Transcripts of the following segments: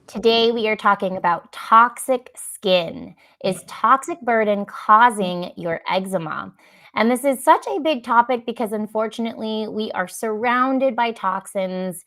Today, we are talking about toxic skin. Is toxic burden causing your eczema? And this is such a big topic because unfortunately, we are surrounded by toxins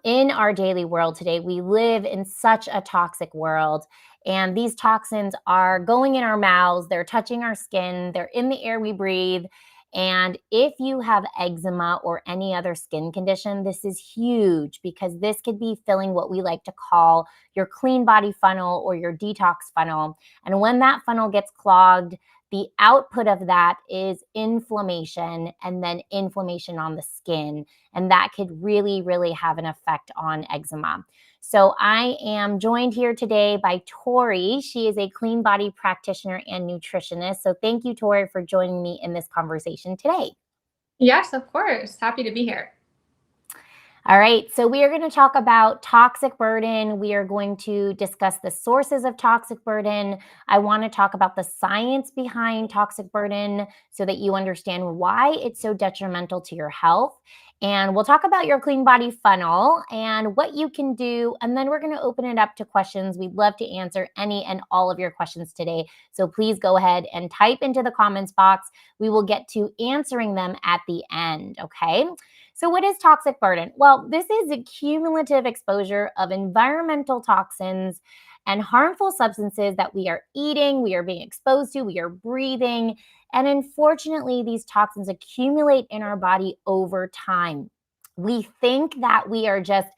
in our daily world today. We live in such a toxic world. And these toxins are going in our mouths, they're touching our skin, they're in the air we breathe. And if you have eczema or any other skin condition, this is huge because this could be filling what we like to call your clean body funnel or your detox funnel. And when that funnel gets clogged, the output of that is inflammation and then inflammation on the skin. And that could really, really have an effect on eczema. So I am joined here today by Tori. She is a clean body practitioner and nutritionist. So thank you, Tori, for joining me in this conversation today. Yes, of course. Happy to be here. All right, so we are going to talk about toxic burden. We are going to discuss the sources of toxic burden. I want to talk about the science behind toxic burden so that you understand why it's so detrimental to your health. And we'll talk about your clean body funnel and what you can do. And then we're going to open it up to questions. We'd love to answer any and all of your questions today. So please go ahead and type into the comments box. We will get to answering them at the end, okay? So, what is toxic burden? Well, this is a cumulative exposure of environmental toxins and harmful substances that we are eating, we are being exposed to, we are breathing. And unfortunately, these toxins accumulate in our body over time. We think that we are just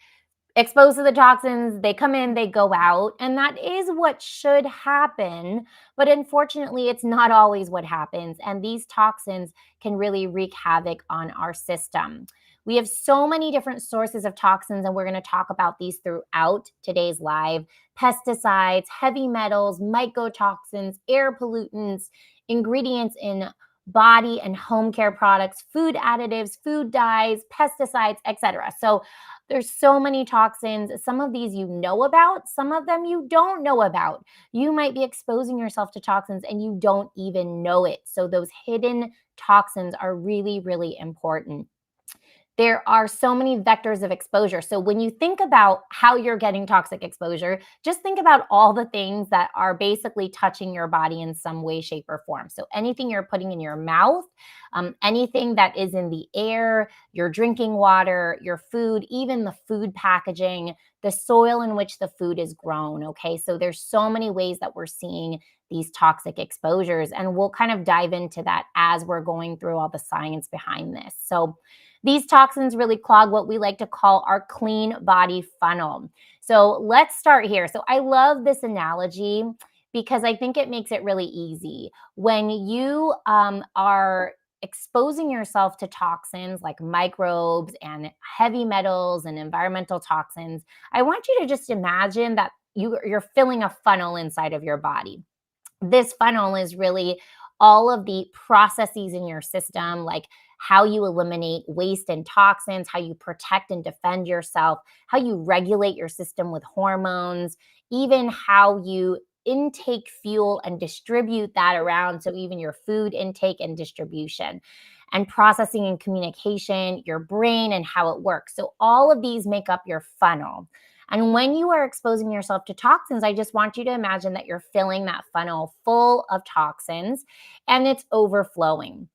exposed to the toxins, they come in, they go out, and that is what should happen. But unfortunately, it's not always what happens. And these toxins can really wreak havoc on our system. We have so many different sources of toxins, and we're going to talk about these throughout today's live. Pesticides, heavy metals, mycotoxins, air pollutants, ingredients in body and home care products, food additives, food dyes, pesticides, etc. So there's so many toxins. Some of these you know about, some of them you don't know about. You might be exposing yourself to toxins and you don't even know it. So those hidden toxins are really, really important. There are so many vectors of exposure. So when you think about how you're getting toxic exposure, just think about all the things that are basically touching your body in some way, shape, or form. So anything you're putting in your mouth, anything that is in the air, your drinking water, your food, even the food packaging, the soil in which the food is grown. Okay, so there's so many ways that we're seeing these toxic exposures, and we'll kind of dive into that as we're going through all the science behind this. So these toxins really clog what we like to call our clean body funnel. So let's start here. So I love this analogy because I think it makes it really easy. When you are exposing yourself to toxins like microbes and heavy metals and environmental toxins, I want you to just imagine that you're filling a funnel inside of your body. This funnel is really all of the processes in your system, like how you eliminate waste and toxins, how you protect and defend yourself, how you regulate your system with hormones, even how you intake fuel and distribute that around. So, even your food intake and distribution, and processing and communication, your brain and how it works. So, all of these make up your funnel. And when you are exposing yourself to toxins, I just want you to imagine that you're filling that funnel full of toxins and it's overflowing.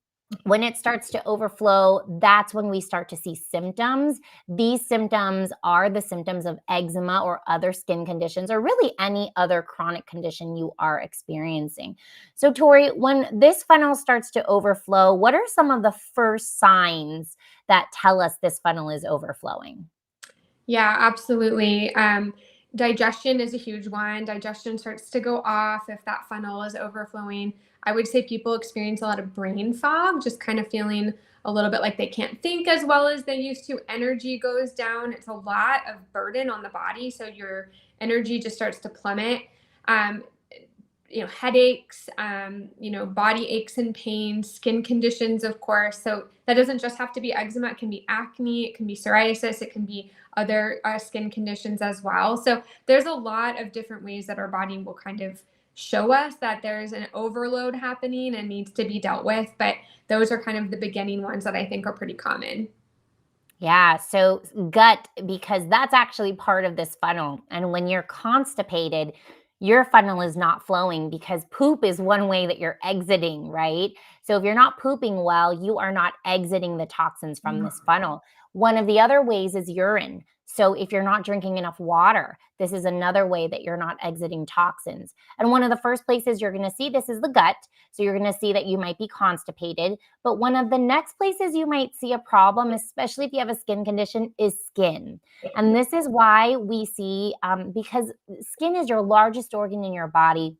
When it starts to overflow, that's when we start to see symptoms. These symptoms are the symptoms of eczema or other skin conditions, or really any other chronic condition you are experiencing. So, Tori, when this funnel starts to overflow, what are some of the first signs that tell us this funnel is overflowing? Yeah, absolutely. Digestion is a huge one. Digestion starts to go off if that funnel is overflowing. I would say people experience a lot of brain fog, just kind of feeling a little bit like they can't think as well as they used to. Energy goes down. It's a lot of burden on the body. So your energy just starts to plummet. Um, headaches, body aches and pains, skin conditions, of course. So that doesn't just have to be eczema. It can be acne, it can be psoriasis, it can be other skin conditions as well. So there's a lot of different ways that our body will kind of show us that there's an overload happening and needs to be dealt with. But those are kind of the beginning ones that I think are pretty common. Yeah, so gut, because that's actually part of this funnel. And when you're constipated, your funnel is not flowing because poop is one way that you're exiting, right? So if you're not pooping well, you are not exiting the toxins from this funnel. One of the other ways is urine. So if you're not drinking enough water, this is another way that you're not exiting toxins. And one of the first places you're going to see this is the gut. So you're going to see that you might be constipated. But one of the next places you might see a problem, especially if you have a skin condition, is skin. And this is why we see, because skin is your largest organ in your body.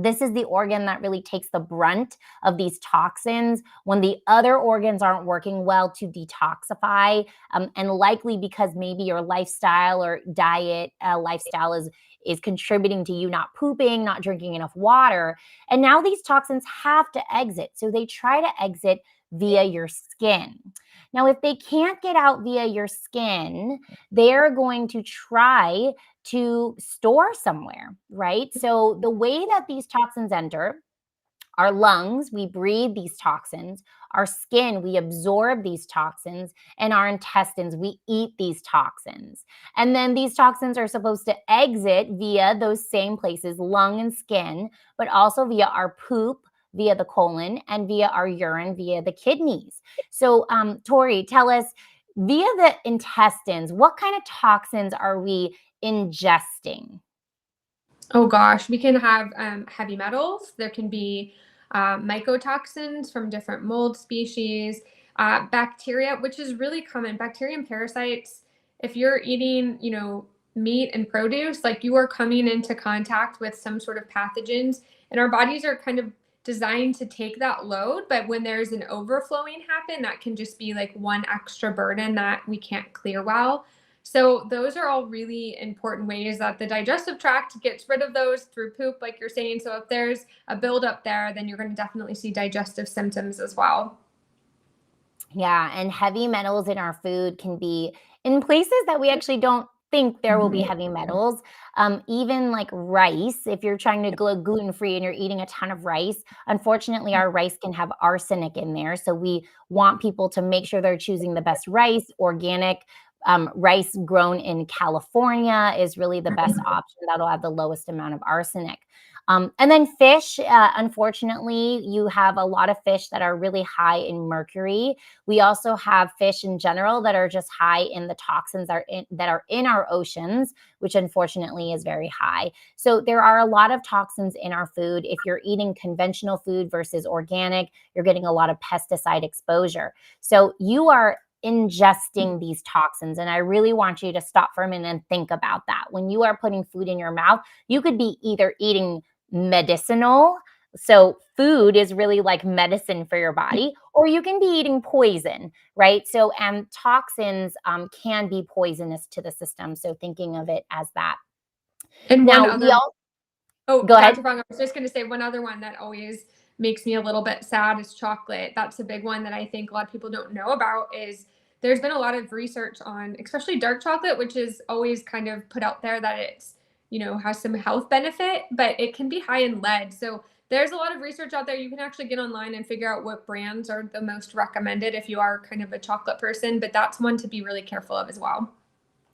This is the organ that really takes the brunt of these toxins when the other organs aren't working well to detoxify. And likely because maybe your lifestyle or diet lifestyle is contributing to you not pooping, not drinking enough water. And now these toxins have to exit. So they try to exit via your skin. Now, if they can't get out via your skin, they're going to try to store somewhere, right? So the way that these toxins enter, our lungs, we breathe these toxins. Our skin, we absorb these toxins. And our intestines, we eat these toxins. And then these toxins are supposed to exit via those same places, lung and skin, but also via our poop, via the colon, and via our urine, via the kidneys. So, Tori, tell us, via the intestines, what kind of toxins are we ingesting? Oh gosh, we can have heavy metals. There can be mycotoxins from different mold species, bacteria, which is really common. Bacteria and parasites. If you're eating, meat and produce, like you are coming into contact with some sort of pathogens, and our bodies are kind of designed to take that load. But when there's an overflowing happen, that can just be like one extra burden that we can't clear well. So those are all really important ways that the digestive tract gets rid of those through poop, like you're saying. So if there's a buildup there, then you're going to definitely see digestive symptoms as well. Yeah, and heavy metals in our food can be in places that we actually don't think there will be heavy metals. Even like rice, if you're trying to go gluten free and you're eating a ton of rice, unfortunately, our rice can have arsenic in there. So we want people to make sure they're choosing the best rice, organic. Rice grown in California is really the best option. That'll have the lowest amount of arsenic. And then fish, unfortunately, you have a lot of fish that are really high in mercury. We also have fish in general that are just high in the toxins that are in our oceans, which unfortunately is very high. So there are a lot of toxins in our food. If you're eating conventional food versus organic, you're getting a lot of pesticide exposure. So you are ingesting these toxins. And I really want you to stop for a minute and think about that. When you are putting food in your mouth, you could be either eating medicinal. So food is really like medicine for your body, or you can be eating poison, right? So, and toxins can be poisonous to the system. So thinking of it as that. And one Now, we other all Oh, go ahead. Dr. Fong, I was just going to say one other one that always makes me a little bit sad is chocolate. That's a big one that I think a lot of people don't know about is there's been a lot of research on especially dark chocolate, which is always kind of put out there that it's, has some health benefit, but it can be high in lead. So there's a lot of research out there. You can actually get online and figure out what brands are the most recommended if you are kind of a chocolate person, but that's one to be really careful of as well.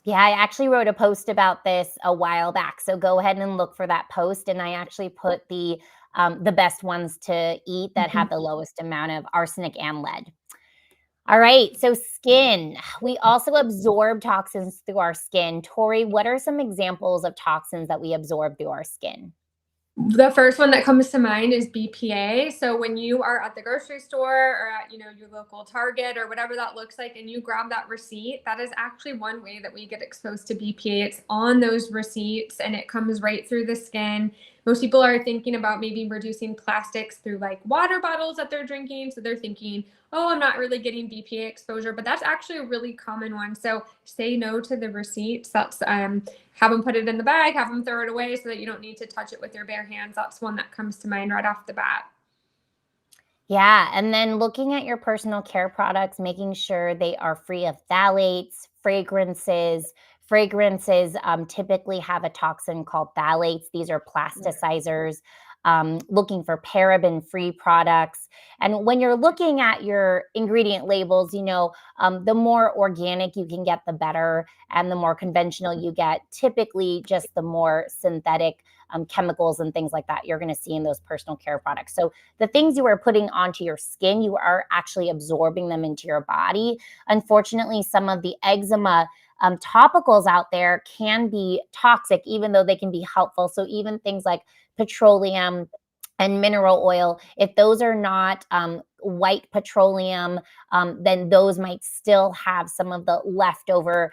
Yeah, I actually wrote a post about this a while back. So go ahead and look for that post. And I actually put the best ones to eat that have the lowest amount of arsenic and lead. All right, so skin. We also absorb toxins through our skin. Tori, what are some examples of toxins that we absorb through our skin? The first one that comes to mind is BPA. So when you are at the grocery store or at, your local Target or whatever that looks like, and you grab that receipt, that is actually one way that we get exposed to BPA. It's on those receipts and it comes right through the skin. Most people are thinking about maybe reducing plastics through like water bottles that they're drinking. So they're thinking, oh, I'm not really getting BPA exposure, but that's actually a really common one. So say no to the receipts. That's have them put it in the bag, have them throw it away so that you don't need to touch it with your bare hands. That's one that comes to mind right off the bat. Yeah, and then looking at your personal care products, making sure they are free of phthalates, fragrances. Fragrances typically have a toxin called phthalates. These are plasticizers. looking for paraben-free products. And when you're looking at your ingredient labels, the more organic you can get, the better. And the more conventional you get, typically just the more synthetic chemicals and things like that you're going to see in those personal care products. So the things you are putting onto your skin, you are actually absorbing them into your body. Unfortunately, some of the eczema topicals out there can be toxic, even though they can be helpful. So even things like petroleum and mineral oil, if those are not white petroleum, then those might still have some of the leftover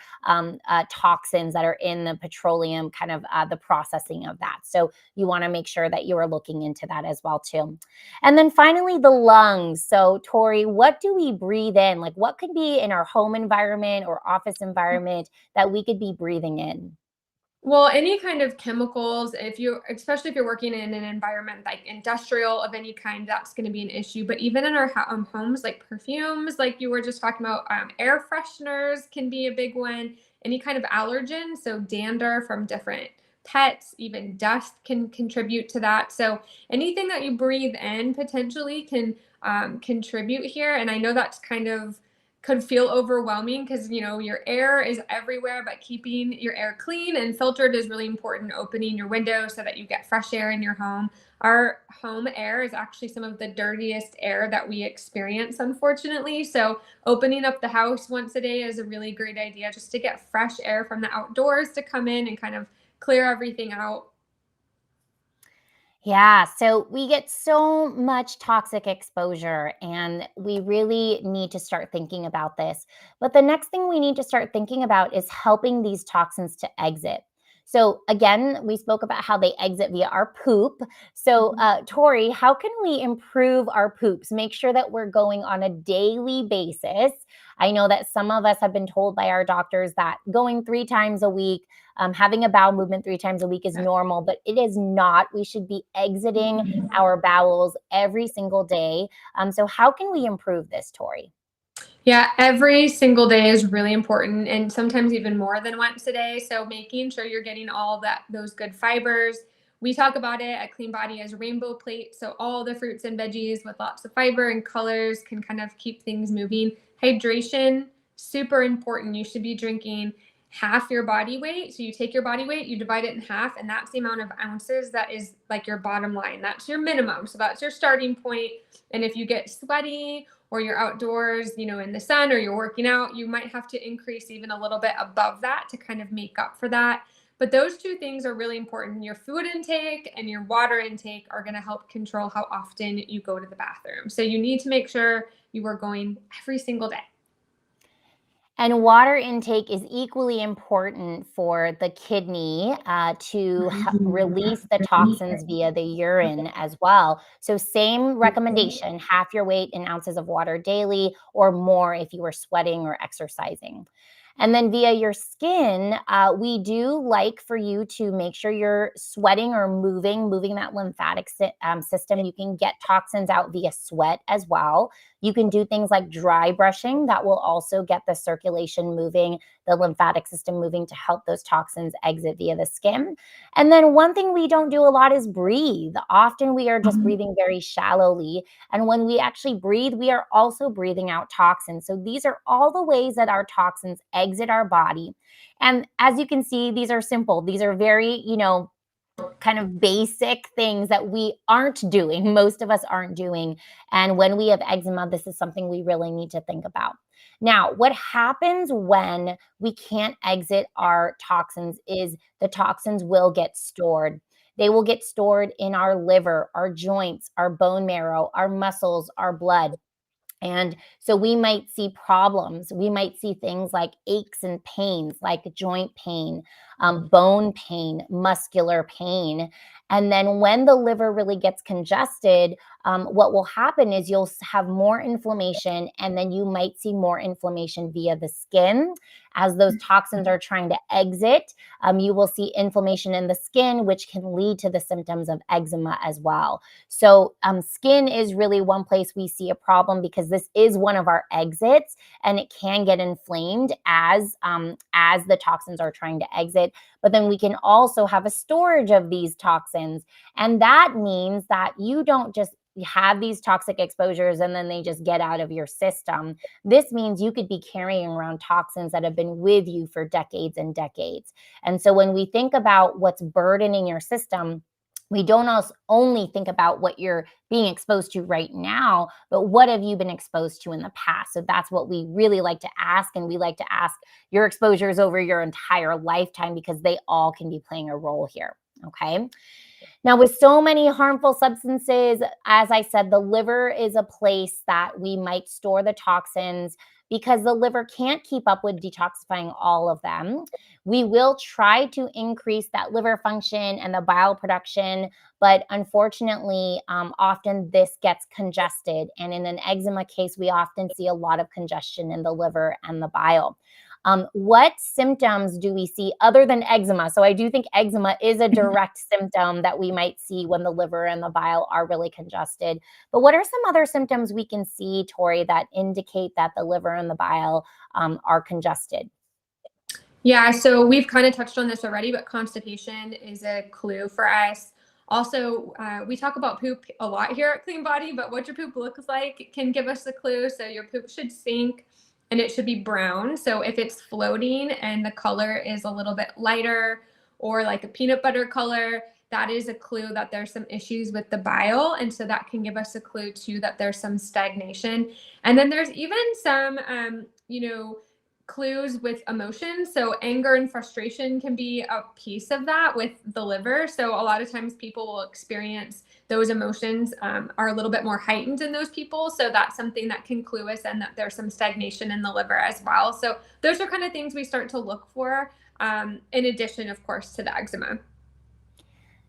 toxins that are in the petroleum, kind of the processing of that. So you want to make sure that you are looking into that as well too. And then finally, the lungs. So Tori, what do we breathe in? Like, what could be in our home environment or office environment that we could be breathing in? Well, any kind of chemicals, especially if you're working in an environment like industrial of any kind, that's going to be an issue. But even in our homes, like perfumes, like you were just talking about, air fresheners can be a big one. Any kind of allergen, so dander from different pets, even dust can contribute to that. So anything that you breathe in potentially can contribute here. And I know that's could feel overwhelming because your air is everywhere, but keeping your air clean and filtered is really important. Opening your window so that you get fresh air in your home. Our home air is actually some of the dirtiest air that we experience, unfortunately. So opening up the house once a day is a really great idea, just to get fresh air from the outdoors to come in and kind of clear everything out. Yeah, so we get so much toxic exposure, and we really need to start thinking about this. But the next thing we need to start thinking about is helping these toxins to exit. So, again, we spoke about how they exit via our poop. So, Tori, how can we improve our poops? Make sure that we're going on a daily basis. I know that some of us have been told by our doctors that going 3 times a week, having a bowel movement 3 times a week is normal, but it is not. We should be exiting our bowels every single day. So, how can we improve this, Tori? Yeah, every single day is really important, and sometimes even more than once a day. So making sure you're getting all those good fibers. We talk about it at Cleanbody as rainbow plate. So all the fruits and veggies with lots of fiber and colors can kind of keep things moving. Hydration, super important. You should be drinking half your body weight. So you take your body weight, you divide it in half, and that's the amount of ounces that is like your bottom line. That's your minimum. So that's your starting point. And if you get sweaty or you're outdoors, in the sun, or you're working out, you might have to increase even a little bit above that to kind of make up for that. But those two things are really important. Your food intake and your water intake are going to help control how often you go to the bathroom. So you need to make sure you are going every single day. And water intake is equally important for the kidney to release the toxins via the urine as well. So, same recommendation, half your weight in ounces of water daily, or more if you are sweating or exercising. And then via your skin, we do like for you to make sure you're sweating or moving that lymphatic system. You can get toxins out via sweat as well. You can do things like dry brushing that will also get the circulation moving, the lymphatic system moving, to help those toxins exit via the skin. And then one thing we don't do a lot is breathe. Often we are just breathing very shallowly. And when we actually breathe, we are also breathing out toxins. So these are all the ways that our toxins exit our body. And as you can see, these are simple. These are very, kind of basic things that we aren't doing. Most of us aren't doing. And when we have eczema, this is something we really need to think about. Now, what happens when we can't exit our toxins is the toxins will get stored. They will get stored in our liver, our joints, our bone marrow, our muscles, our blood. And so we might see problems. We might see things like aches and pains, like joint pain, bone pain, muscular pain. And then when the liver really gets congested, what will happen is you'll have more inflammation, and then you might see more inflammation via the skin. As those toxins are trying to exit, you will see inflammation in the skin, which can lead to the symptoms of eczema as well. So, skin is really one place we see a problem because this is one of our exits, and it can get inflamed as the toxins are trying to exit. But then we can also have a storage of these toxins, and that means that you don't just have these toxic exposures and then they just get out of your system. This means you could be carrying around toxins that have been with you for decades and decades. And so when we think about what's burdening your system, we don't only think about what you're being exposed to right now, but what have you been exposed to in the past? So that's what we really like to ask. And we like to ask your exposures over your entire lifetime, because they all can be playing a role here. Okay. Now, with so many harmful substances, as I said, the liver is a place that we might store the toxins because the liver can't keep up with detoxifying all of them. We will try to increase that liver function and the bile production, but unfortunately, often this gets congested. And in an eczema case, we often see a lot of congestion in the liver and the bile. What symptoms do we see other than eczema? So I do think eczema is a direct symptom that we might see when the liver and the bile are really congested. But what are some other symptoms we can see, Tori, that indicate that the liver and the bile are congested? Yeah, so we've kind of touched on this already, but constipation is a clue for us. Also, we talk about poop a lot here at Cleanbody, but what your poop looks like can give us a clue. So your poop should stink and it should be brown. So if it's floating and the color is a little bit lighter or like a peanut butter color, that is a clue that there's some issues with the bile. And so that can give us a clue too that there's some stagnation. And then there's even some, clues with emotions. So anger and frustration can be a piece of that with the liver. So a lot of times people will experience those emotions are a little bit more heightened in those people. So that's something that can clue us in that there's some stagnation in the liver as well. So those are kind of things we start to look for in addition, of course, to the eczema.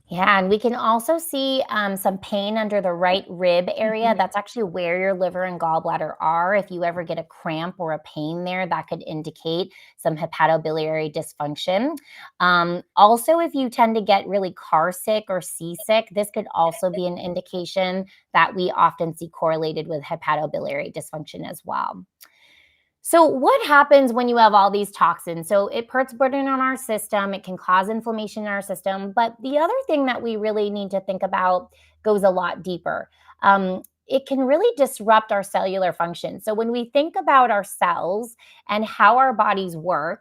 Yeah, and we can also see some pain under the right rib area. Mhm. That's actually where your liver and gallbladder are. If you ever get a cramp or a pain there, that could indicate some hepatobiliary dysfunction. Also, if you tend to get really car sick or seasick, this could also be an indication that we often see correlated with hepatobiliary dysfunction as well. So, what happens when you have all these toxins? So, it puts burden on our system. It can cause inflammation in our system. But the other thing that we really need to think about goes a lot deeper. It can really disrupt our cellular function. So, when we think about our cells and how our bodies work,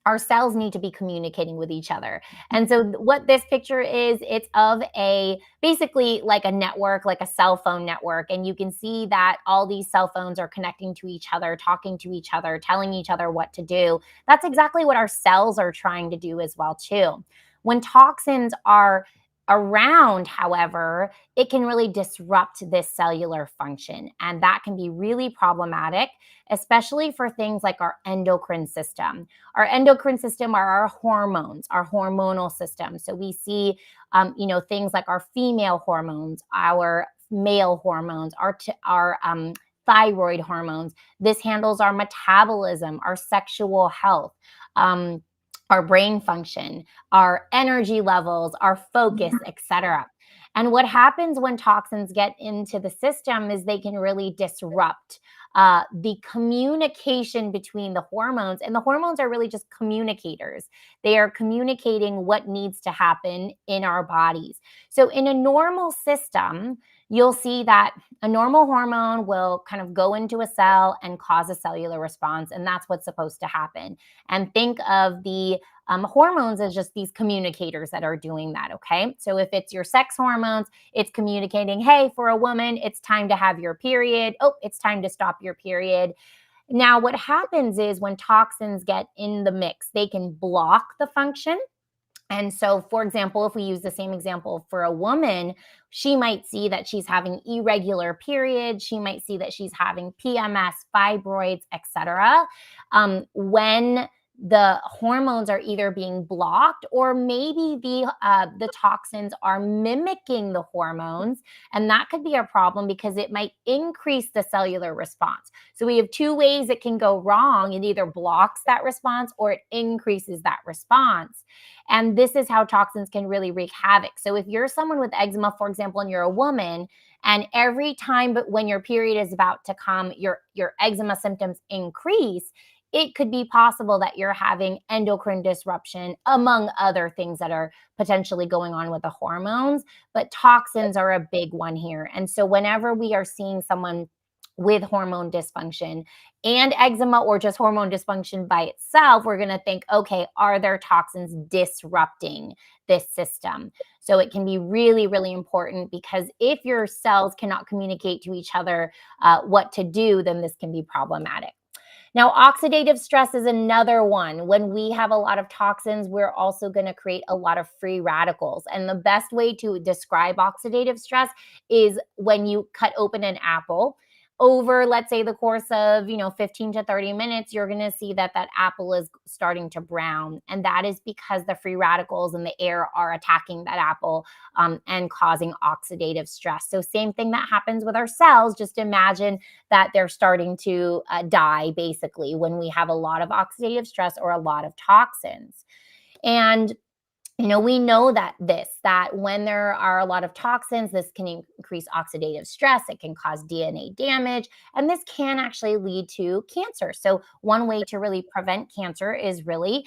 our cells need to be communicating with each other. And so what this picture is, it's of a basically like a network, like a cell phone network. And you can see that all these cell phones are connecting to each other, talking to each other, telling each other what to do. That's exactly what our cells are trying to do as well, too. When toxins are around, however, it can really disrupt this cellular function. And that can be really problematic, especially for things like our endocrine system. Our endocrine system are our hormones, our hormonal system. So we see, things like our female hormones, our male hormones, our thyroid hormones. This handles our metabolism, our sexual health. Our brain function, our energy levels, our focus, etc. And what happens when toxins get into the system is they can really disrupt the communication between the hormones. And the hormones are really just communicators. They are communicating what needs to happen in our bodies. So, in a normal system, you'll see that a normal hormone will kind of go into a cell and cause a cellular response. And that's what's supposed to happen. And think of the hormones as just these communicators that are doing that. Okay. So if it's your sex hormones, it's communicating, hey, for a woman, it's time to have your period. Oh, it's time to stop your period. Now, what happens is when toxins get in the mix, they can block the function. And so, for example, if we use the same example for a woman, she might see that she's having irregular periods. She might see that she's having PMS, fibroids, etc. When the hormones are either being blocked, or maybe the toxins are mimicking the hormones, and that could be a problem because it might increase the cellular response. So we have two ways it can go wrong. It either blocks that response or it increases that response. And this is how toxins can really wreak havoc. So if you're someone with eczema, for example, and you're a woman, and every time but when your period is about to come, your eczema symptoms increase, it could be possible that you're having endocrine disruption, among other things that are potentially going on with the hormones. But toxins are a big one here. And so, whenever we are seeing someone with hormone dysfunction and eczema, or just hormone dysfunction by itself, we're going to think, okay, are there toxins disrupting this system? So it can be really, really important, because if your cells cannot communicate to each other what to do, then this can be problematic. Now, oxidative stress is another one. When we have a lot of toxins, we're also going to create a lot of free radicals. And the best way to describe oxidative stress is when you cut open an apple. Over, let's say, the course of 15 to 30 minutes, you're going to see that that apple is starting to brown, and that is because the free radicals in the air are attacking that apple, and causing oxidative stress. So same thing that happens with our cells. Just imagine that they're starting to die, basically, when we have a lot of oxidative stress or a lot of toxins. And we know that when there are a lot of toxins, this can increase oxidative stress. It can cause DNA damage, and this can actually lead to cancer. So one way to really prevent cancer is really,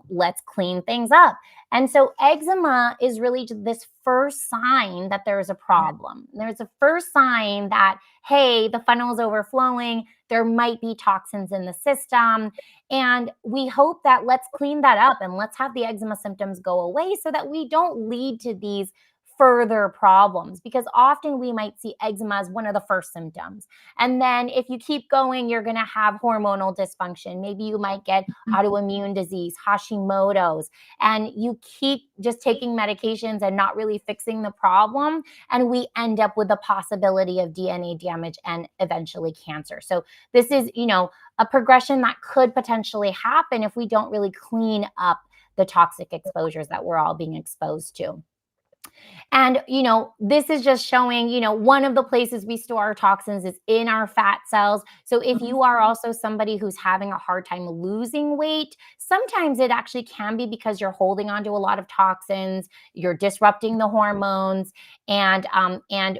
let's clean things up. And so eczema is really this first sign that there is a problem. There's a first sign that, hey, the funnel is overflowing. There might be toxins in the system. And we hope that let's clean that up and let's have the eczema symptoms go away, so that we don't lead to these further problems, because often we might see eczema as one of the first symptoms. And then if you keep going, you're going to have hormonal dysfunction. Maybe you might get autoimmune disease, Hashimoto's, and you keep just taking medications and not really fixing the problem. And we end up with the possibility of DNA damage and eventually cancer. So this is, a progression that could potentially happen if we don't really clean up the toxic exposures that we're all being exposed to. And, this is just showing, one of the places we store our toxins is in our fat cells. So if you are also somebody who's having a hard time losing weight, sometimes it actually can be because you're holding on to a lot of toxins, you're disrupting the hormones, and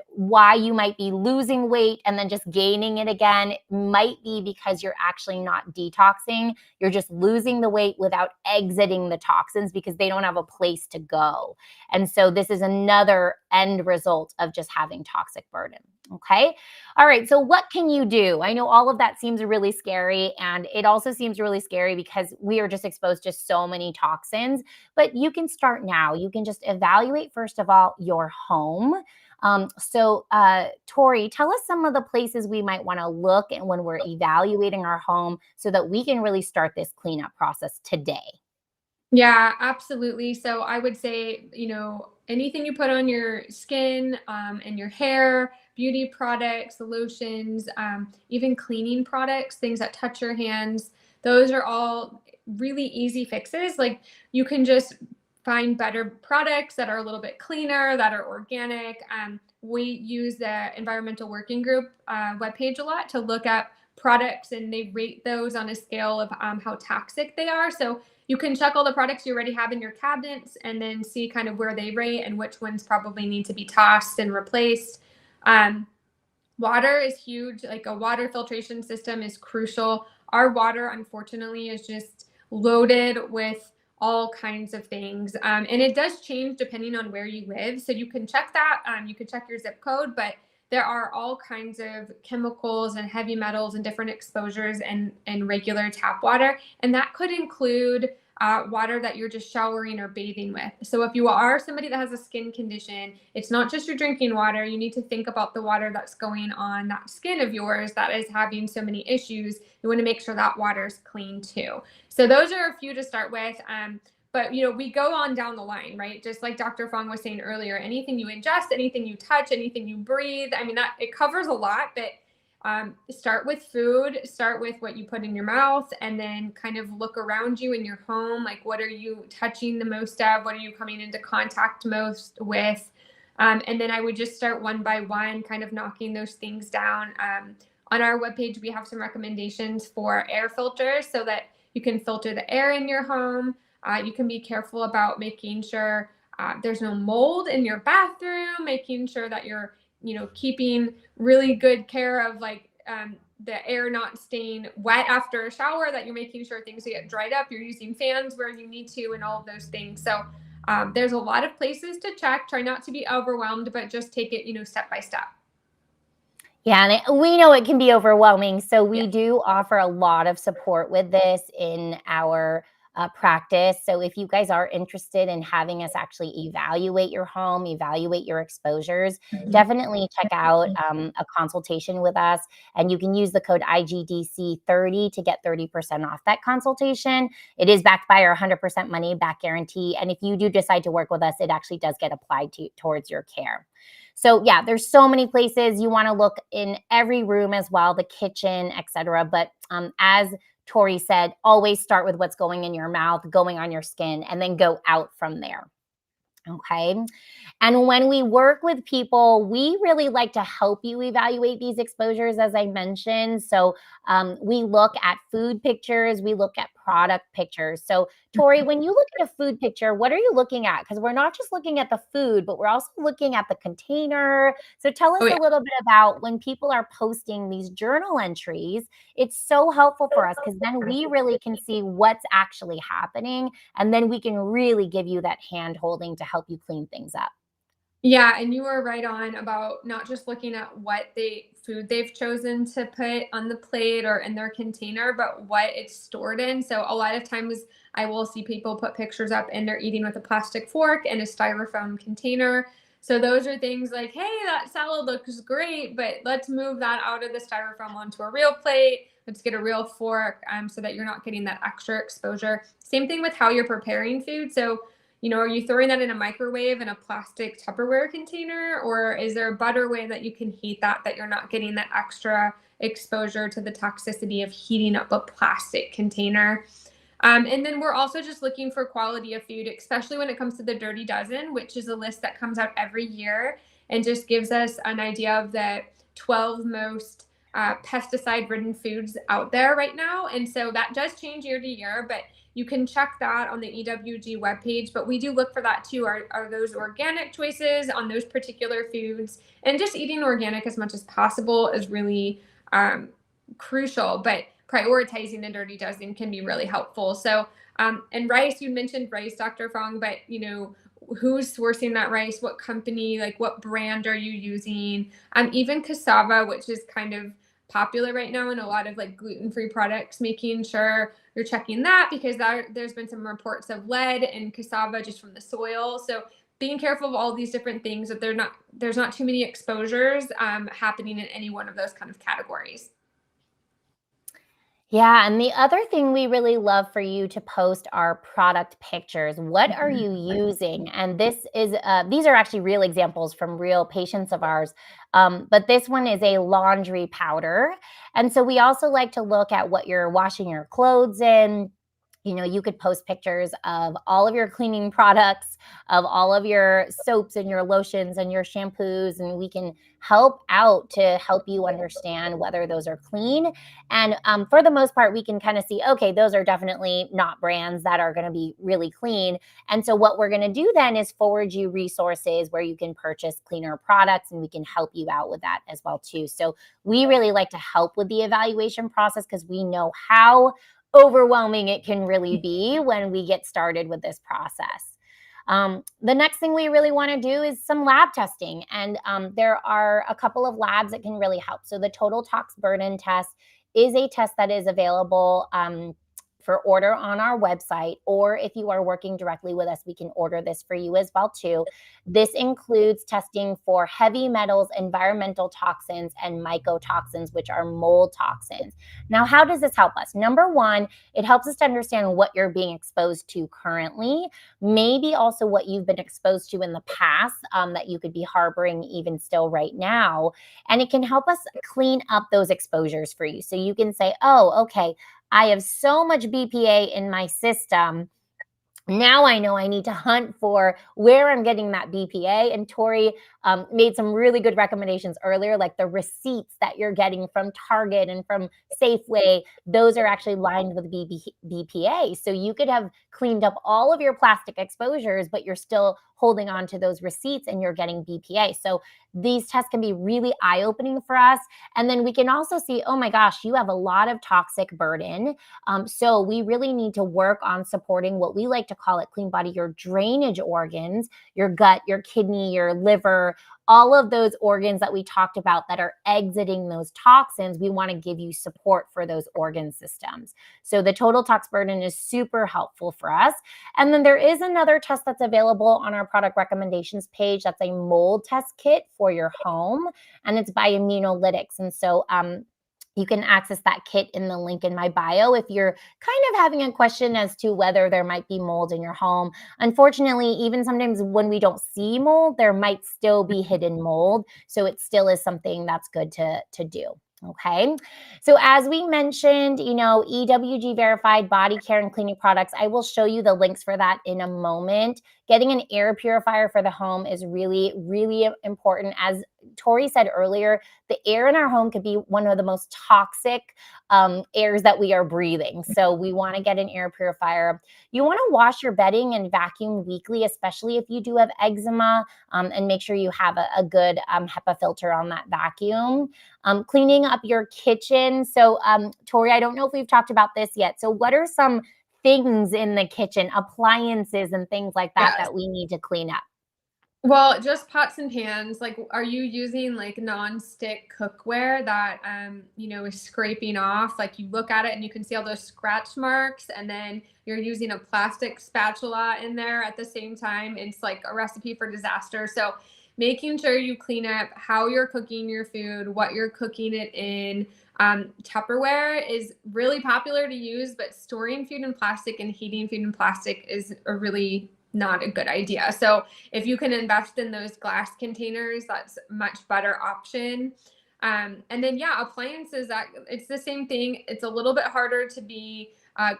why you might be losing weight and then just gaining it again might be because you're actually not detoxing. You're just losing the weight without exiting the toxins because they don't have a place to go. And so this is another end result of just having toxic burden. Okay. All right. So what can you do? I know all of that seems really scary, and it also seems really scary because we are just exposed to so many toxins, but you can start now. You can just evaluate, first of all, your home. Tori, tell us some of the places we might want to look and when we're evaluating our home, so that we can really start this cleanup process today. Yeah, absolutely. So I would say, anything you put on your skin, and your hair, beauty products, lotions, even cleaning products, things that touch your hands, those are all really easy fixes. Like, you can just find better products that are a little bit cleaner, that are organic. We use the Environmental Working Group webpage a lot to look at products, and they rate those on a scale of how toxic they are. So you can check all the products you already have in your cabinets and then see kind of where they rate and which ones probably need to be tossed and replaced. Water is huge. Like, a water filtration system is crucial. Our water, unfortunately, is just loaded with all kinds of things. And it does change depending on where you live. So you can check that. You can check your zip code, but there are all kinds of chemicals and heavy metals and different exposures in regular tap water. And that could include water that you're just showering or bathing with. So if you are somebody that has a skin condition, it's not just your drinking water. You need to think about the water that's going on that skin of yours that is having so many issues. You want to make sure that water is clean too. So those are a few to start with. But we go on down the line, right? Just like Dr. Fong was saying earlier, anything you ingest, anything you touch, anything you breathe. I mean, that it covers a lot, but Start with food, start with what you put in your mouth, and then kind of look around you in your home. Like, what are you touching the most of? What are you coming into contact most with? And then I would just start one by one, kind of knocking those things down. On our webpage, we have some recommendations for air filters so that you can filter the air in your home. You can be careful about making sure there's no mold in your bathroom, making sure that you're, keeping really good care of the air not staying wet after a shower, that you're making sure things get dried up, you're using fans where you need to, and all of those things. So there's a lot of places to check. Try not to be overwhelmed, but just take it, step by step. Yeah, and we know it can be overwhelming. So we Yeah. do offer a lot of support with this in our practice. So if you guys are interested in having us actually evaluate your home, evaluate your exposures, definitely check out a consultation with us. And you can use the code IGDC30 to get 30% off that consultation. It is backed by our 100% money back guarantee. And if you do decide to work with us, it actually does get applied towards your care. So yeah, there's so many places. You want to look in every room as well, the kitchen, etc. But as Tori said, always start with what's going in your mouth, going on your skin, and then go out from there. Okay. And when we work with people, we really like to help you evaluate these exposures, as I mentioned. So we look at food pictures, we look at product pictures. So, Tori, when you look at a food picture, what are you looking at? Because we're not just looking at the food, but we're also looking at the container. So, tell us Oh, yeah. a little bit about when people are posting these journal entries. It's so helpful for us because then we really can see what's actually happening. And then we can really give you that hand holding to help you clean things up. Yeah, and you were right on about not just looking at what food they've chosen to put on the plate or in their container, but what it's stored in. So a lot of times I will see people put pictures up and they're eating with a plastic fork and a styrofoam container. So those are things like, hey, that salad looks great, but let's move that out of the styrofoam onto a real plate. Let's get a real fork so that you're not getting that extra exposure. Same thing with how you're preparing food. So are you throwing that in a microwave in a plastic Tupperware container, or is there a better way that you can heat that you're not getting that extra exposure to the toxicity of heating up a plastic container? And then we're also just looking for quality of food, especially when it comes to the Dirty Dozen, which is a list that comes out every year and just gives us an idea of the 12 most pesticide-ridden foods out there right now. And so that does change year to year, but you can check that on the EWG webpage. But we do look for that too. Are those organic choices on those particular foods? And just eating organic as much as possible is really crucial. But prioritizing the Dirty Dozen can be really helpful. So, and rice, you mentioned rice, Dr. Fong, but who's sourcing that rice? What company? Like, what brand are you using? Even cassava, which is kind of popular right now in a lot of like gluten-free products, making sure you're checking that, because there's been some reports of lead in cassava just from the soil. So being careful of all these different things, that there's not too many exposures happening in any one of those kind of categories. Yeah, and the other thing we really love for you to post are product pictures. What are you using? And these are actually real examples from real patients of ours. But this one is a laundry powder. And so we also like to look at what you're washing your clothes in. You could post pictures of all of your cleaning products, of all of your soaps and your lotions and your shampoos, and we can help out to help you understand whether those are clean. And for the most part, we can kind of see, okay, those are definitely not brands that are going to be really clean. And so what we're going to do then is forward you resources where you can purchase cleaner products, and we can help you out with that as well too. So we really like to help with the evaluation process because we know how overwhelming it can really be when we get started with this process. The next thing we really want to do is some lab testing. And there are a couple of labs that can really help. So the total tox burden test is a test that is available for order on our website, or if you are working directly with us, we can order this for you as well too. This includes testing for heavy metals, environmental toxins, and mycotoxins, which are mold toxins. Now, how does this help us? Number one, it helps us to understand what you're being exposed to currently, maybe also what you've been exposed to in the past that you could be harboring even still right now. And it can help us clean up those exposures for you. So you can say, oh, okay, I have so much BPA in my system. Now I know I need to hunt for where I'm getting that BPA. And Tori made some really good recommendations earlier, like the receipts that you're getting from Target and from Safeway. Those are actually lined with BPA. So you could have cleaned up all of your plastic exposures, but you're still holding on to those receipts and you're getting BPA. So these tests can be really eye-opening for us. And then we can also see, oh my gosh, you have a lot of toxic burden. So we really need to work on supporting what we like to call it Cleanbody, your drainage organs, your gut, your kidney, your liver, all of those organs that we talked about that are exiting those toxins. We want to give you support for those organ systems. So the total tox burden is super helpful for us. And then there is another test that's available on our product recommendations page. That's a mold test kit for your home, and it's by Immunolytics. And so you can access that kit in the link in my bio if you're kind of having a question as to whether there might be mold in your home. Unfortunately, even sometimes when we don't see mold, there might still be hidden mold. So it still is something that's good to do. Okay. So as we mentioned, EWG verified body care and cleaning products, I will show you the links for that in a moment. Getting an air purifier for the home is really, really important. As Tori said earlier, the air in our home could be one of the most toxic airs that we are breathing. So we want to get an air purifier. You want to wash your bedding and vacuum weekly, especially if you do have eczema, and make sure you have a good HEPA filter on that vacuum. Cleaning up your kitchen. So Tori, I don't know if we've talked about this yet. So what are some things in the kitchen, appliances and things like that, Yes. that we need to clean up? Well, just pots and pans. Like, are you using like non-stick cookware that is scraping off? Like, you look at it and you can see all those scratch marks, and then you're using a plastic spatula in there at the same time. It's like a recipe for disaster. So making sure you clean up how you're cooking your food, what you're cooking it in. Tupperware is really popular to use, but storing food in plastic and heating food in plastic is a really not a good idea. So if you can invest in those glass containers, that's a much better option. And then, yeah, appliances, that it's the same thing. It's a little bit harder to be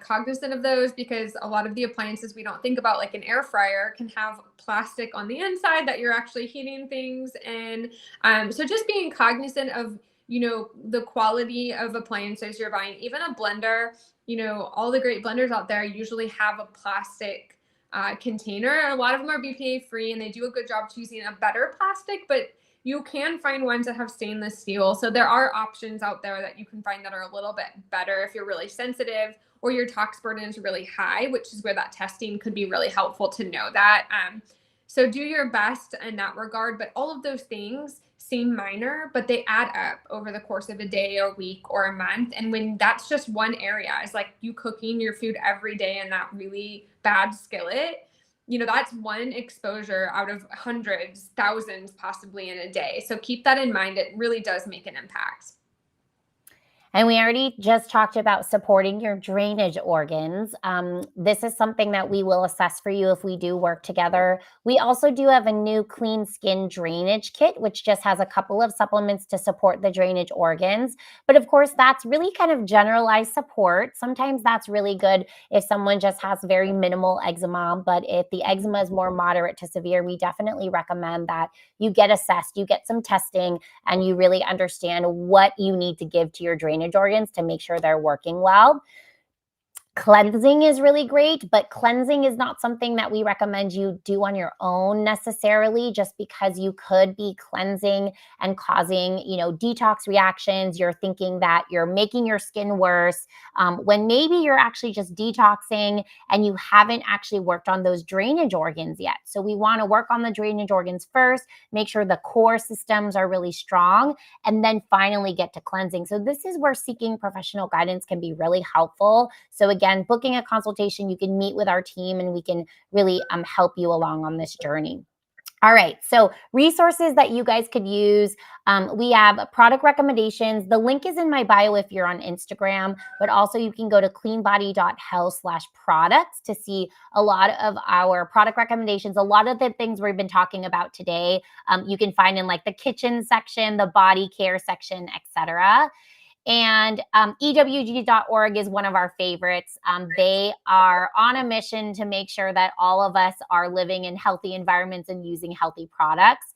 cognizant of those because a lot of the appliances we don't think about, like an air fryer, can have plastic on the inside that you're actually heating things in. So just being cognizant of, the quality of appliances you're buying. Even a blender, all the great blenders out there usually have a plastic container. A lot of them are BPA free and they do a good job choosing a better plastic, but you can find ones that have stainless steel. So there are options out there that you can find that are a little bit better if you're really sensitive or your tox burden is really high, which is where that testing could be really helpful to know that. So do your best in that regard, but all of those things seem minor, but they add up over the course of a day or week or a month. And when that's just one area, is like you cooking your food every day in that really bad skillet, that's one exposure out of hundreds, thousands possibly in a day. So keep that in mind. It really does make an impact. And we already just talked about supporting your drainage organs. This is something that we will assess for you if we do work together. We also do have a new clean skin drainage kit, which just has a couple of supplements to support the drainage organs. But of course, that's really kind of generalized support. Sometimes that's really good if someone just has very minimal eczema. But if the eczema is more moderate to severe, we definitely recommend that you get assessed, you get some testing, and you really understand what you need to give to your drainage organs to make sure they're working well. Cleansing is really great, but cleansing is not something that we recommend you do on your own necessarily, just because you could be cleansing and causing, detox reactions. You're thinking that you're making your skin worse, when maybe you're actually just detoxing and you haven't actually worked on those drainage organs yet. So we want to work on the drainage organs first, make sure the core systems are really strong, and then finally get to cleansing. So this is where seeking professional guidance can be really helpful. So again, again, booking a consultation, you can meet with our team and we can really help you along on this journey. All right, so resources that you guys could use. We have product recommendations. The link is in my bio if you're on Instagram, but also you can go to cleanbody.health/products to see a lot of our product recommendations. A lot of the things we've been talking about today, you can find in like the kitchen section, the body care section, etc. And EWG.org is one of our favorites. They are on a mission to make sure that all of us are living in healthy environments and using healthy products.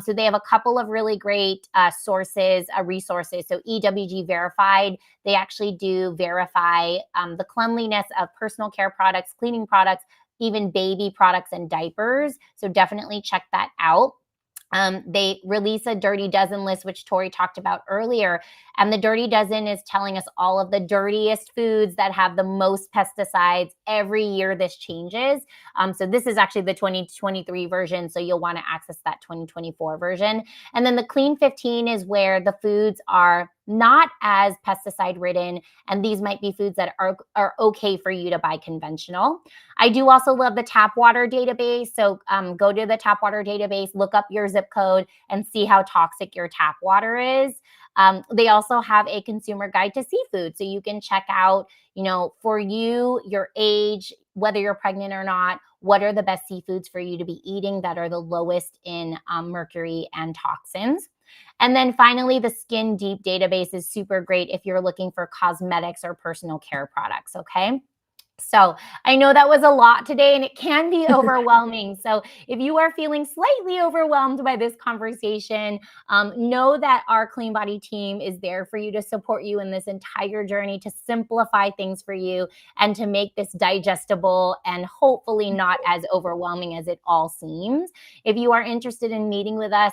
So they have a couple of really great resources. So EWG Verified, they actually do verify the cleanliness of personal care products, cleaning products, even baby products and diapers. So definitely check that out. They release a Dirty Dozen list, which Tori talked about earlier. And the Dirty Dozen is telling us all of the dirtiest foods that have the most pesticides. Every year this changes. So this is actually the 2023 version. So you'll want to access that 2024 version. And then the Clean 15 is where the foods are not as pesticide ridden. And these might be foods that are okay for you to buy conventional. I do also love the tap water database. So go to the tap water database, look up your zip code and see how toxic your tap water is. They also have a consumer guide to seafood. So you can check out, for you, your age, whether you're pregnant or not, what are the best seafoods for you to be eating that are the lowest in mercury and toxins. And then finally, the Skin Deep database is super great if you're looking for cosmetics or personal care products, okay? So I know that was a lot today and it can be overwhelming. So if you are feeling slightly overwhelmed by this conversation, know that our Cleanbody team is there for you to support you in this entire journey, to simplify things for you and to make this digestible and hopefully not as overwhelming as it all seems. If you are interested in meeting with us,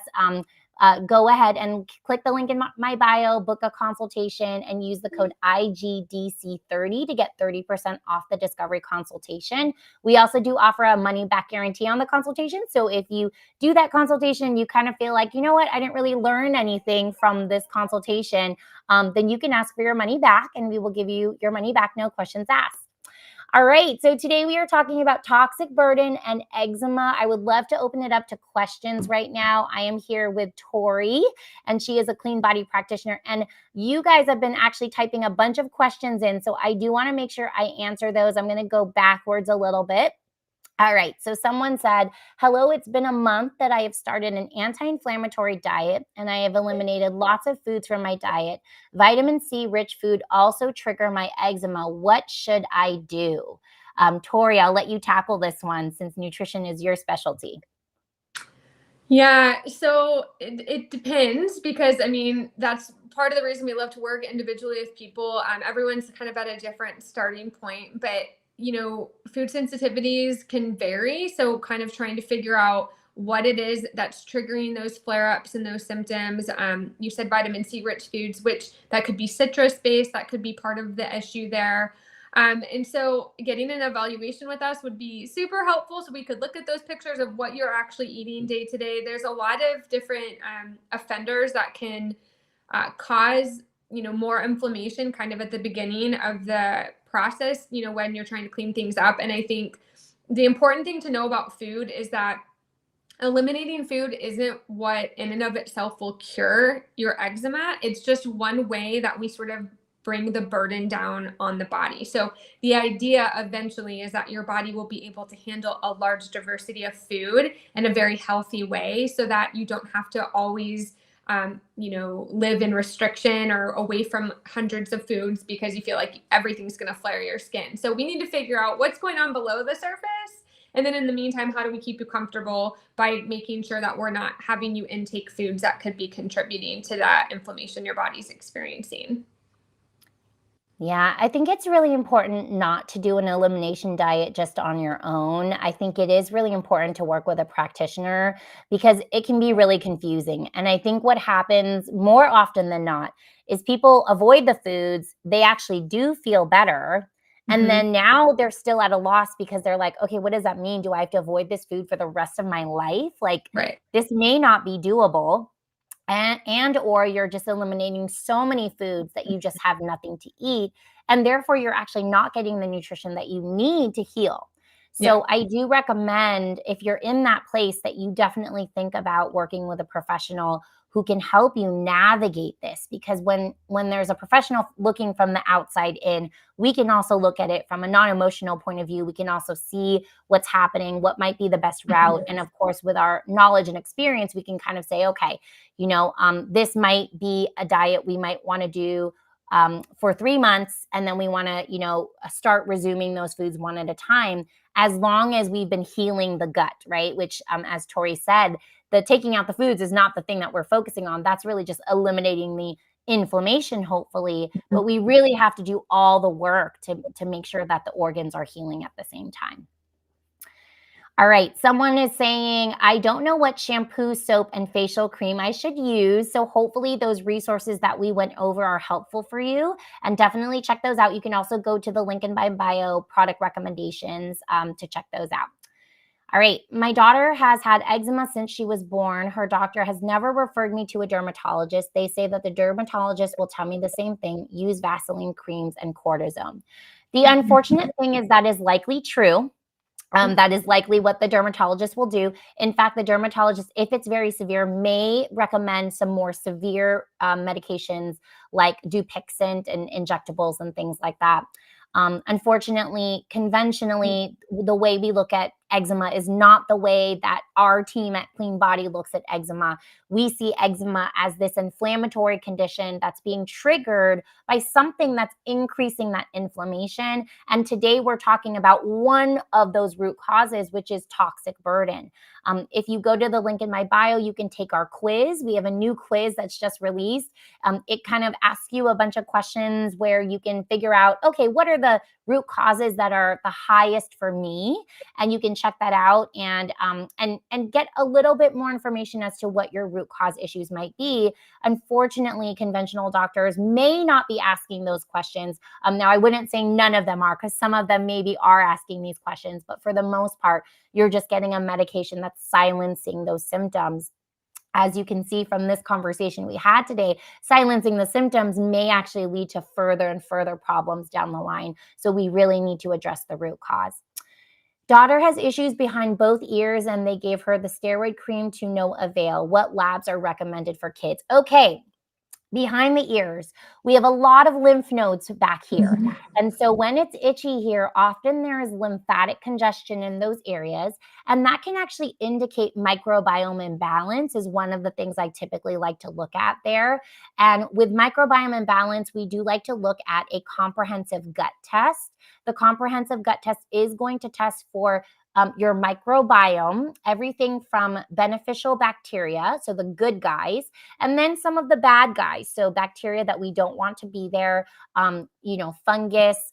go ahead and click the link in my bio, book a consultation, and use the code IGDC30 to get 30% off the discovery consultation. We also do offer a money back guarantee on the consultation. So if you do that consultation, you kind of feel like, you know what, I didn't really learn anything from this consultation, then you can ask for your money back and we will give you your money back, no questions asked. All right, so today we are talking about toxic burden and eczema. I would love to open it up to questions right now. I am here with Tori, and she is a Cleanbody practitioner. And you guys have been actually typing a bunch of questions in, so I do want to make sure I answer those. I'm going to go backwards a little bit. All right, so someone said, hello, it's been a month that I have started an anti-inflammatory diet and I have eliminated lots of foods from my diet. Vitamin C rich food also trigger my eczema. What should I do? Tori, I'll let you tackle this one since nutrition is your specialty. Yeah, so it depends because that's part of the reason we love to work individually with people. Everyone's kind of at a different starting point, but food sensitivities can vary. So kind of trying to figure out what it is that's triggering those flare-ups and those symptoms. You said vitamin C rich foods, which that could be citrus based, that could be part of the issue there. And so getting an evaluation with us would be super helpful so we could look at those pictures of what you're actually eating day to day. There's a lot of different offenders that can cause more inflammation kind of at the beginning of the process, when you're trying to clean things up. And I think the important thing to know about food is that eliminating food isn't what in and of itself will cure your eczema. It's just one way that we sort of bring the burden down on the body. So the idea eventually is that your body will be able to handle a large diversity of food in a very healthy way so that you don't have to always live in restriction or away from hundreds of foods because you feel like everything's going to flare your skin. So we need to figure out what's going on below the surface. And then in the meantime, how do we keep you comfortable by making sure that we're not having you intake foods that could be contributing to that inflammation your body's experiencing? Yeah, I think it's really important not to do an elimination diet just on your own. I think it is really important to work with a practitioner because it can be really confusing. And I think what happens more often than not is people avoid the foods, they actually do feel better. And Mm-hmm. then now they're still at a loss because they're like, okay, what does that mean? Do I have to avoid this food for the rest of my life? Like, Right. this may not be doable. And or you're just eliminating so many foods that you just have nothing to eat. and therefore you're actually not getting the nutrition that you need to heal. So I do recommend, if you're in that place, that you definitely think about working with a professional who can help you navigate this, because when there's a professional looking from the outside in, we can also look at it from a non-emotional point of view. We can also see what's happening, what might be the best route. And of course, with our knowledge and experience, we can kind of say, okay, this might be a diet we might want to do for 3 months, and then we want to, start resuming those foods one at a time, as long as we've been healing the gut, right? Which, as Tori said, the taking out the foods is not the thing that we're focusing on. That's really just eliminating the inflammation, hopefully. But we really have to do all the work to make sure that the organs are healing at the same time. All right, someone is saying, I don't know what shampoo, soap, and facial cream I should use. So hopefully those resources that we went over are helpful for you, and definitely check those out. You can also go to the link in my bio, product recommendations, to check those out. All right, my daughter has had eczema since she was born. Her doctor has never referred me to a dermatologist. They say that the dermatologist will tell me the same thing: use Vaseline creams and cortisone. The unfortunate thing is that is likely true. That is likely what the dermatologist will do. In fact, the dermatologist, if it's very severe, may recommend some more severe medications like Dupixent and injectables and things like that. Unfortunately, conventionally, the way we look at eczema is not the way that our team at Cleanbody looks at eczema. We see eczema as this inflammatory condition that's being triggered by something that's increasing that inflammation. And today we're talking about one of those root causes, which is toxic burden. If you go to the link in my bio, you can take our quiz. We have a new quiz that's just released. It kind of asks you a bunch of questions where you can figure out, okay, what are the root causes that are the highest for me? And you can check that out and get a little bit more information as to what your root cause issues might be. Unfortunately, conventional doctors may not be asking those questions. Now, I wouldn't say none of them are, because some of them maybe are asking these questions, but for the most part, you're just getting a medication that's silencing those symptoms. As you can see from this conversation we had today, silencing the symptoms may actually lead to further and further problems down the line. So we really need to address the root cause. Daughter has issues behind both ears, and they gave her the steroid cream to no avail. What labs are recommended for kids? Okay. Behind the ears, we have a lot of lymph nodes back here. And so when it's itchy here, often there is lymphatic congestion in those areas. And that can actually indicate microbiome imbalance, is one of the things I typically like to look at there. And with microbiome imbalance, we do like to look at a comprehensive gut test. The comprehensive gut test is going to test for your microbiome, everything from beneficial bacteria, so the good guys, and then some of the bad guys, so bacteria that we don't want to be there, fungus.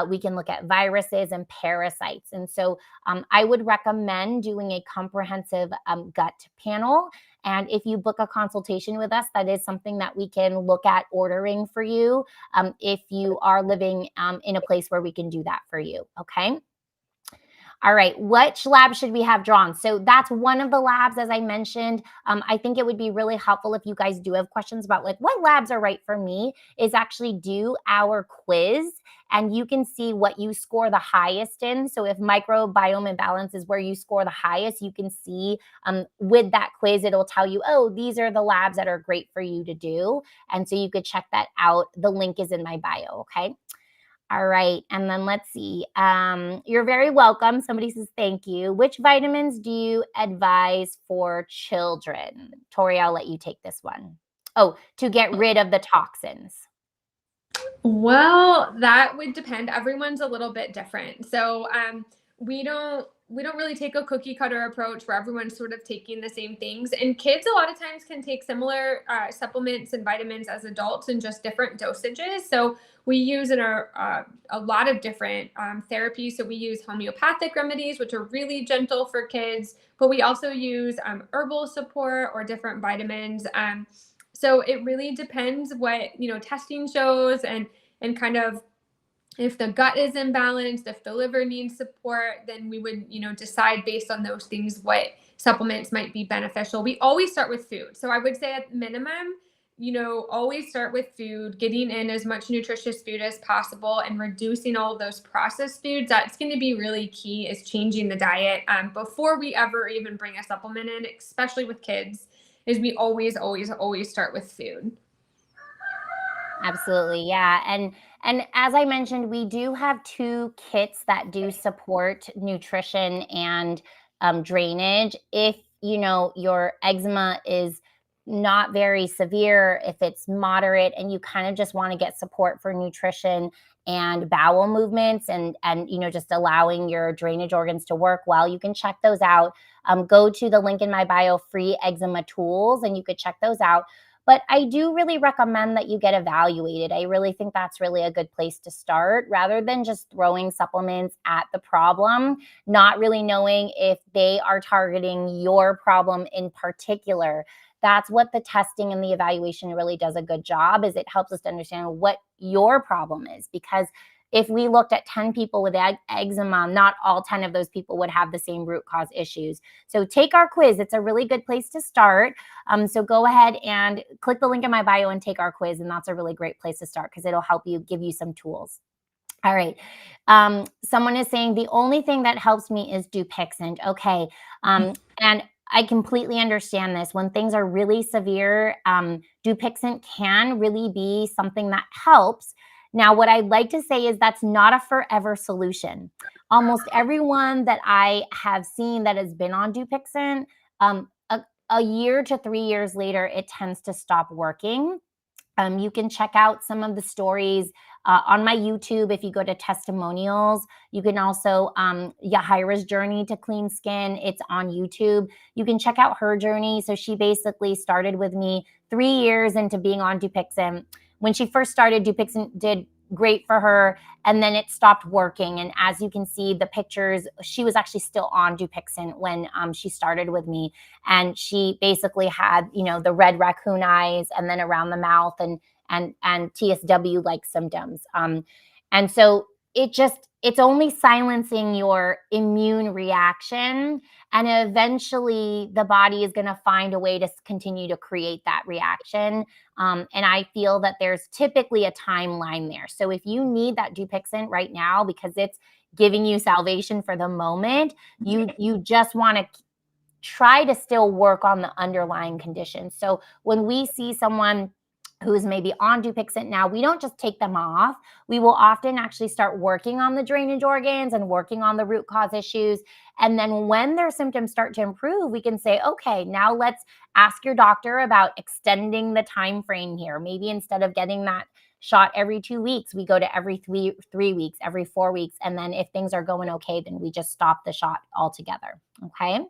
We can look at viruses and parasites. And so I would recommend doing a comprehensive gut panel. And if you book a consultation with us, that is something that we can look at ordering for you if you are living in a place where we can do that for you. Okay. All right, which lab should we have drawn? So that's one of the labs, as I mentioned. I think it would be really helpful if you guys do have questions about like what labs are right for me, is actually do our quiz, and you can see what you score the highest in. So if microbiome imbalance is where you score the highest, you can see with that quiz, it'll tell you, oh, these are the labs that are great for you to do. And so you could check that out. The link is in my bio, okay? All right. And then let's see. You're very welcome. Somebody says, thank you. Which vitamins do you advise for children? Tori, I'll let you take this one. Oh, to get rid of the toxins. Well, that would depend. Everyone's a little bit different. So we don't really take a cookie cutter approach where everyone's sort of taking the same things. And kids a lot of times can take similar supplements and vitamins as adults in just different dosages. So we use a lot of different therapies. So we use homeopathic remedies, which are really gentle for kids, but we also use herbal support or different vitamins. So it really depends what, testing shows and kind of if the gut is imbalanced, if the liver needs support, then we would, decide based on those things what supplements might be beneficial. We always start with food. So I would say at minimum, always start with food, getting in as much nutritious food as possible and reducing all of those processed foods. That's going to be really key, is changing the diet before we ever even bring a supplement in, especially with kids, is we always, always, always start with food. Absolutely. Yeah. And as I mentioned, we do have 2 kits that do support nutrition and drainage. If your eczema is not very severe, if it's moderate and you kind of just want to get support for nutrition and bowel movements and just allowing your drainage organs to work well, you can check those out. Go to the link in my bio, free eczema tools, and you could check those out. But I do really recommend that you get evaluated. I really think that's really a good place to start, rather than just throwing supplements at the problem, not really knowing if they are targeting your problem in particular. That's what the testing and the evaluation really does a good job, is it helps us to understand what your problem is. Because if we looked at 10 people with eczema, not all 10 of those people would have the same root cause issues. So take our quiz. It's a really good place to start. So go ahead and click the link in my bio and take our quiz. And that's a really great place to start, because it'll help you, give you some tools. All right. Someone is saying the only thing that helps me is Dupixent. Okay. And I completely understand this. When things are really severe, Dupixent can really be something that helps. Now, what I'd like to say is that's not a forever solution. Almost everyone that I have seen that has been on Dupixent, a year to 3 years later, it tends to stop working. You can check out some of the stories on my YouTube. If you go to testimonials, you can also, Yahira's journey to clean skin, it's on YouTube. You can check out her journey. So she basically started with me 3 years into being on Dupixent. When she first started, Dupixent did great for her, and then it stopped working. And as you can see the pictures, she was actually still on Dupixent when she started with me. And she basically had, the red raccoon eyes, and then around the mouth, and TSW like symptoms. And so it's only silencing your immune reaction, and eventually the body is going to find a way to continue to create that reaction. And I feel that there's typically a timeline there. So if you need that Dupixent right now because it's giving you salvation for the moment, you just want to try to still work on the underlying conditions. So when we see someone who's maybe on Dupixent now, we don't just take them off. We will often actually start working on the drainage organs and working on the root cause issues. And then when their symptoms start to improve, we can say, okay, now let's ask your doctor about extending the time frame here. Maybe instead of getting that shot every 2 weeks, we go to every 3 weeks, every 4 weeks. And then if things are going okay, then we just stop the shot altogether. Okay.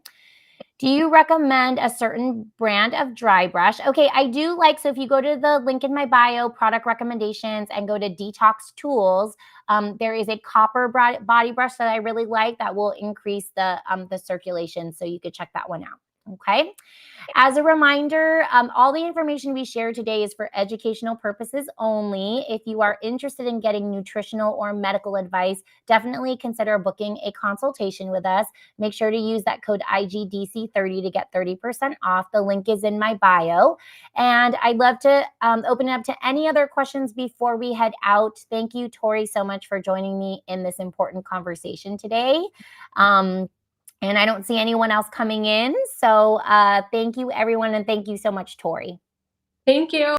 Do you recommend a certain brand of dry brush? Okay, I do like, so if you go to the link in my bio, product recommendations, and go to detox tools, there is a copper body brush that I really like that will increase the circulation. So you could check that one out. Okay. As a reminder, all the information we share today is for educational purposes only. If you are interested in getting nutritional or medical advice, definitely consider booking a consultation with us. Make sure to use that code IGDC30 to get 30% off. The link is in my bio. And I'd love to open it up to any other questions before we head out. Thank you, Tori, so much for joining me in this important conversation today. And I don't see anyone else coming in. So thank you, everyone. And thank you so much, Tori. Thank you.